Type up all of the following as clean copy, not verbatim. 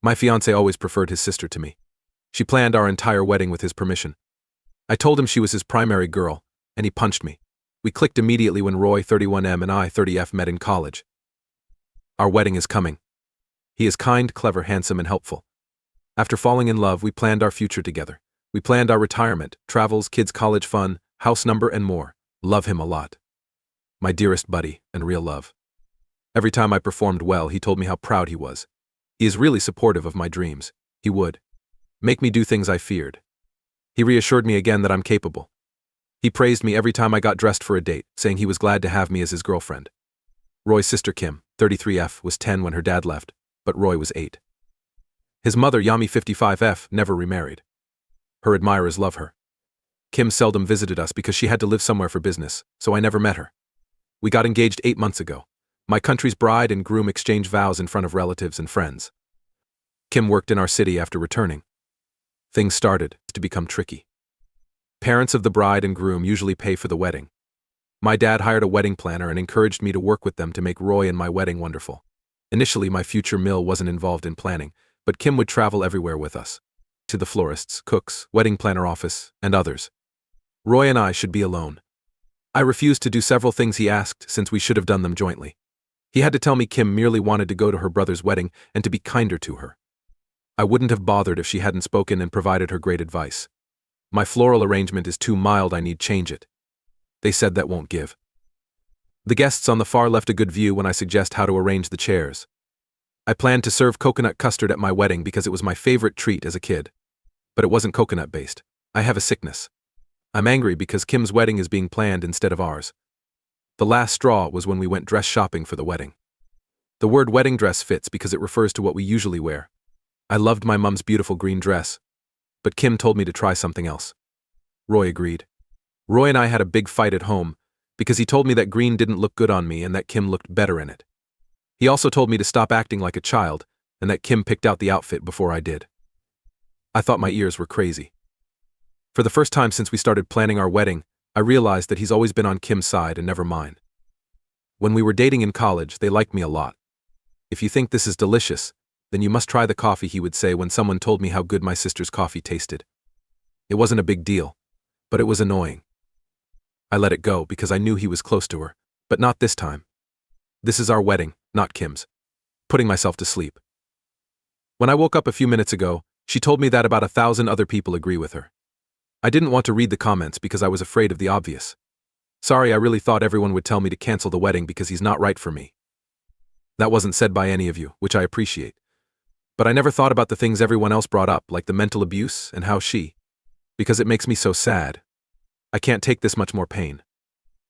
My fiancé always preferred his sister to me. She planned our entire wedding with his permission. I told him she was his primary girl, and he punched me. We clicked immediately when Roy, 31M, and I, 30F, met in college. Our wedding is coming. He is kind, clever, handsome, and helpful. After falling in love, we planned our future together. We planned our retirement, travels, kids' college fund, house number, and more. Love him a lot. My dearest buddy and real love. Every time I performed well, he told me how proud he was. He is really supportive of my dreams. He would make me do things I feared. He reassured me again that I'm capable. He praised me every time I got dressed for a date, saying he was glad to have me as his girlfriend. Roy's sister Kim, 33F, was 10 when her dad left, but Roy was 8. His mother, Yami, 55F, never remarried. Her admirers love her. Kim seldom visited us because she had to live somewhere for business, so I never met her. We got engaged 8 months ago. My country's bride and groom exchanged vows in front of relatives and friends. Kim worked in our city after returning. Things started to become tricky. Parents of the bride and groom usually pay for the wedding. My dad hired a wedding planner and encouraged me to work with them to make Roy and my wedding wonderful. Initially, my future mill wasn't involved in planning, but Kim would travel everywhere with us. To the florists, cooks, wedding planner office, and others. Roy and I should be alone. I refused to do several things he asked since we should have done them jointly. He had to tell me Kim merely wanted to go to her brother's wedding and to be kinder to her. I wouldn't have bothered if she hadn't spoken and provided her great advice. My floral arrangement is too mild, I need change it. They said that won't give. The guests on the far left a good view when I suggest how to arrange the chairs. I planned to serve coconut custard at my wedding because it was my favorite treat as a kid. But it wasn't coconut-based. I have a sickness. I'm angry because Kim's wedding is being planned instead of ours. The last straw was when we went dress shopping for the wedding. The word wedding dress fits because it refers to what we usually wear. I loved my mom's beautiful green dress, but Kim told me to try something else. Roy agreed. Roy and I had a big fight at home because he told me that green didn't look good on me and that Kim looked better in it. He also told me to stop acting like a child and that Kim picked out the outfit before I did. I thought my ears were crazy. For the first time since we started planning our wedding, I realized that he's always been on Kim's side and never mine. When we were dating in college, they liked me a lot. If you think this is delicious, then you must try the coffee, he would say when someone told me how good my sister's coffee tasted. It wasn't a big deal, but it was annoying. I let it go because I knew he was close to her, but not this time. This is our wedding, not Kim's. Putting myself to sleep. When I woke up a few minutes ago, she told me that about 1,000 other people agree with her. I didn't want to read the comments because I was afraid of the obvious. Sorry, I really thought everyone would tell me to cancel the wedding because he's not right for me. That wasn't said by any of you, which I appreciate. But I never thought about the things everyone else brought up, like the mental abuse and how because it makes me so sad. I can't take this much more pain.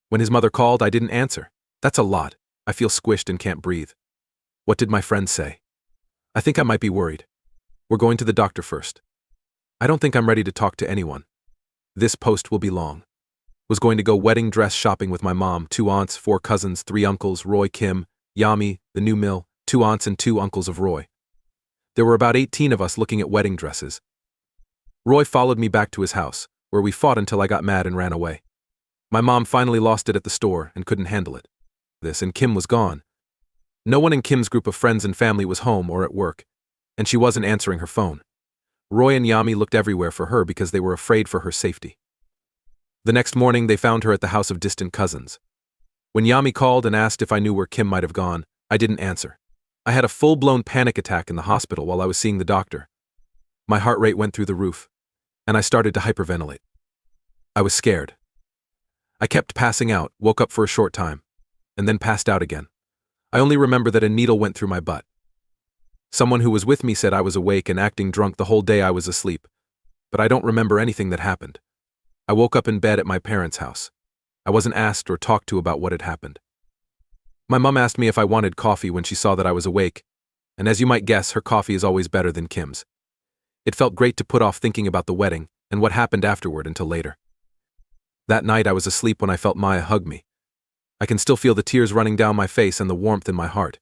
When his mother called, I didn't answer. That's a lot. I feel squished and can't breathe. What did my friend say? I think I might be worried. We're going to the doctor first. I don't think I'm ready to talk to anyone. This post will be long. Was going to go wedding dress shopping with my mom, 2 aunts, 4 cousins, 3 uncles, Roy, Kim, Yami, the new mill, 2 aunts and 2 uncles of Roy. There were about 18 of us looking at wedding dresses. Roy followed me back to his house, where we fought until I got mad and ran away. My mom finally lost it at the store and couldn't handle it. And Kim was gone. No one in Kim's group of friends and family was home or at work, and she wasn't answering her phone. Roy and Yami looked everywhere for her because they were afraid for her safety. The next morning, they found her at the house of distant cousins. When Yami called and asked if I knew where Kim might have gone, I didn't answer. I had a full-blown panic attack in the hospital while I was seeing the doctor. My heart rate went through the roof, and I started to hyperventilate. I was scared. I kept passing out, woke up for a short time, and then passed out again. I only remember that a needle went through my butt. Someone who was with me said I was awake and acting drunk the whole day I was asleep, but I don't remember anything that happened. I woke up in bed at my parents' house. I wasn't asked or talked to about what had happened. My mom asked me if I wanted coffee when she saw that I was awake, and as you might guess, her coffee is always better than Kim's. It felt great to put off thinking about the wedding and what happened afterward until later. That night I was asleep when I felt Maya hug me. I can still feel the tears running down my face and the warmth in my heart.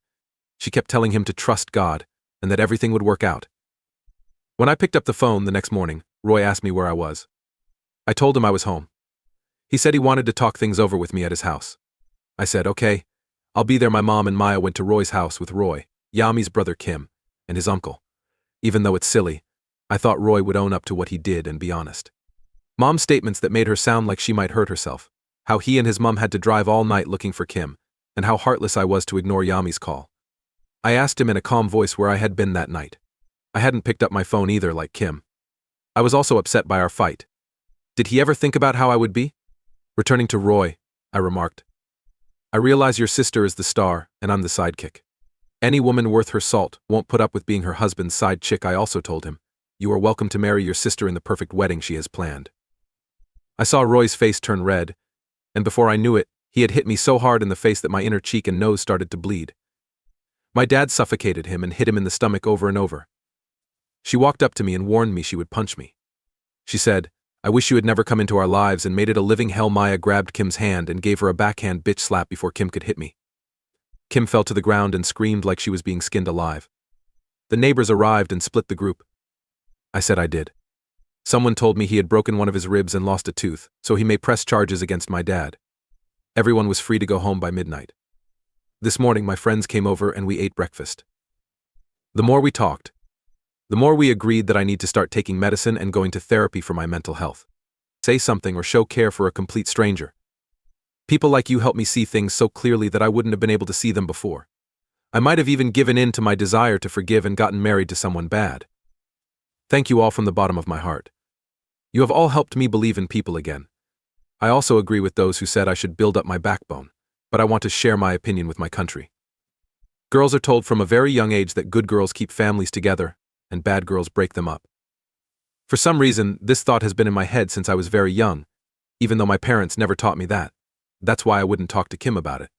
She kept telling him to trust God and that everything would work out. When I picked up the phone the next morning, Roy asked me where I was. I told him I was home. He said he wanted to talk things over with me at his house. I said, okay, I'll be there. My mom and Maya went to Roy's house with Roy, Yami's brother Kim, and his uncle. Even though it's silly, I thought Roy would own up to what he did and be honest. Mom's statements that made her sound like she might hurt herself, how he and his mom had to drive all night looking for Kim, and how heartless I was to ignore Yami's call. I asked him in a calm voice where I had been that night. I hadn't picked up my phone either like Kim. I was also upset by our fight. Did he ever think about how I would be? Returning to Roy, I remarked. I realize your sister is the star, and I'm the sidekick. Any woman worth her salt won't put up with being her husband's side chick, I also told him. You are welcome to marry your sister in the perfect wedding she has planned. I saw Roy's face turn red, and before I knew it, he had hit me so hard in the face that my inner cheek and nose started to bleed. My dad suffocated him and hit him in the stomach over and over. She walked up to me and warned me she would punch me. She said, I wish you had never come into our lives, and made it a living hell. Maya grabbed Kim's hand and gave her a backhand bitch slap before Kim could hit me. Kim fell to the ground and screamed like she was being skinned alive. The neighbors arrived and split the group. I said I did. Someone told me he had broken one of his ribs and lost a tooth, so he may press charges against my dad. Everyone was free to go home by midnight. This morning my friends came over and we ate breakfast. The more we talked, the more we agreed that I need to start taking medicine and going to therapy for my mental health. Say something or show care for a complete stranger. People like you help me see things so clearly that I wouldn't have been able to see them before. I might have even given in to my desire to forgive and gotten married to someone bad. Thank you all from the bottom of my heart. You have all helped me believe in people again. I also agree with those who said I should build up my backbone, but I want to share my opinion with my country. Girls are told from a very young age that good girls keep families together, and bad girls break them up. For some reason, this thought has been in my head since I was very young, even though my parents never taught me that. That's why I wouldn't talk to Kim about it.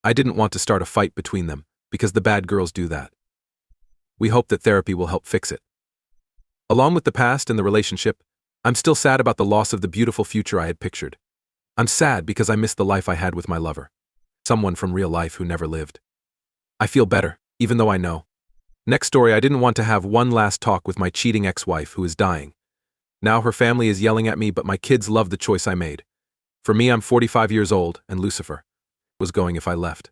I didn't want to start a fight between them, because the bad girls do that. We hope that therapy will help fix it. Along with the past and the relationship, I'm still sad about the loss of the beautiful future I had pictured. I'm sad because I miss the life I had with my lover. Someone from real life who never lived. I feel better, even though I know. Next story, I didn't want to have one last talk with my cheating ex-wife who is dying. Now her family is yelling at me, but my kids love the choice I made. For me, I'm 45 years old, and Lucifer was going if I left.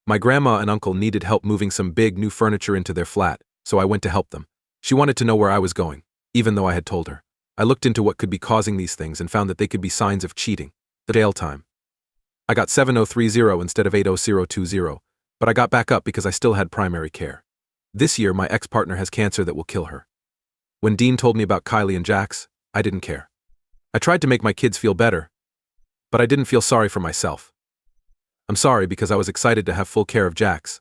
My grandma and uncle needed help moving some big new furniture into their flat, so I went to help them. She wanted to know where I was going, even though I had told her. I looked into what could be causing these things and found that they could be signs of cheating. The jail time. I got 7030 instead of 80020, but I got back up because I still had primary care. This year, my ex-partner has cancer that will kill her. When Dean told me about Kylie and Jax, I didn't care. I tried to make my kids feel better, but I didn't feel sorry for myself. I'm sorry because I was excited to have full care of Jax.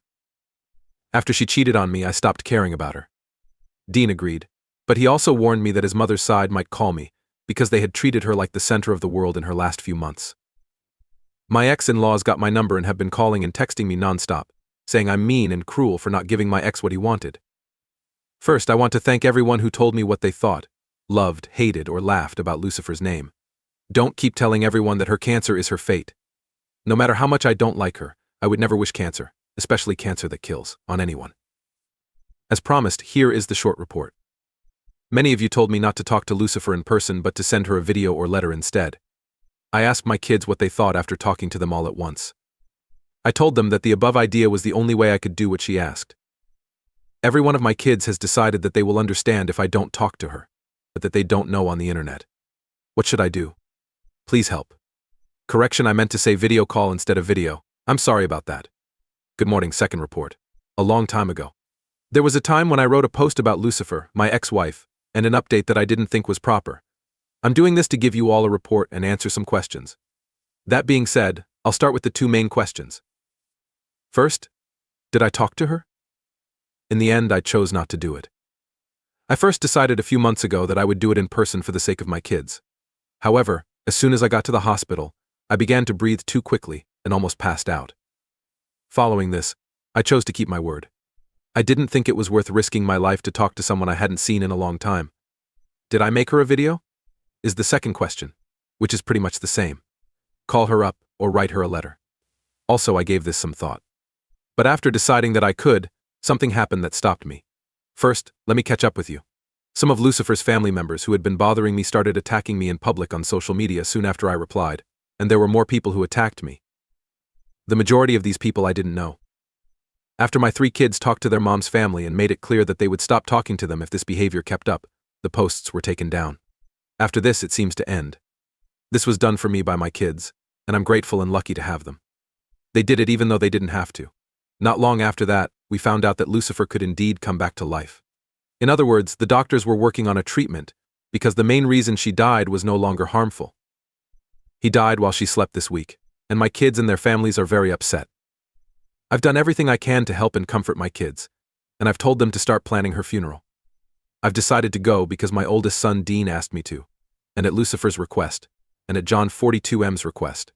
After she cheated on me, I stopped caring about her. Dean agreed, but he also warned me that his mother's side might call me because they had treated her like the center of the world in her last few months. My ex-in-laws got my number and have been calling and texting me nonstop, saying I'm mean and cruel for not giving my ex what he wanted. First, I want to thank everyone who told me what they thought, loved, hated, or laughed about Lucifer's name. Don't keep telling everyone that her cancer is her fate. No matter how much I don't like her, I would never wish cancer, especially cancer that kills, on anyone. As promised, here is the short report. Many of you told me not to talk to Lucifer in person but to send her a video or letter instead. I asked my kids what they thought after talking to them all at once. I told them that the above idea was the only way I could do what she asked. Every one of my kids has decided that they will understand if I don't talk to her, but that they don't know on the internet. What should I do? Please help. Correction, I meant to say video call instead of video. I'm sorry about that. Good morning, second report. A long time ago. There was a time when I wrote a post about Lucifer, my ex-wife, and an update that I didn't think was proper. I'm doing this to give you all a report and answer some questions. That being said, I'll start with the two main questions. First, did I talk to her? In the end, I chose not to do it. I first decided a few months ago that I would do it in person for the sake of my kids. However, as soon as I got to the hospital, I began to breathe too quickly and almost passed out. Following this, I chose to keep my word. I didn't think it was worth risking my life to talk to someone I hadn't seen in a long time. Did I make her a video? Is the second question, which is pretty much the same. Call her up or write her a letter. Also, I gave this some thought. But after deciding that I could, something happened that stopped me. First, let me catch up with you. Some of Lucifer's family members who had been bothering me started attacking me in public on social media soon after I replied, and there were more people who attacked me. The majority of these people I didn't know. After my 3 kids talked to their mom's family and made it clear that they would stop talking to them if this behavior kept up, the posts were taken down. After this, it seems to end. This was done for me by my kids, and I'm grateful and lucky to have them. They did it even though they didn't have to. Not long after that, we found out that Lucifer could indeed come back to life. In other words, the doctors were working on a treatment because the main reason she died was no longer harmful. He died while she slept this week, and my kids and their families are very upset. I've done everything I can to help and comfort my kids, and I've told them to start planning her funeral. I've decided to go because my oldest son Dean asked me to, and at Lucifer's request, and at John 42M's request.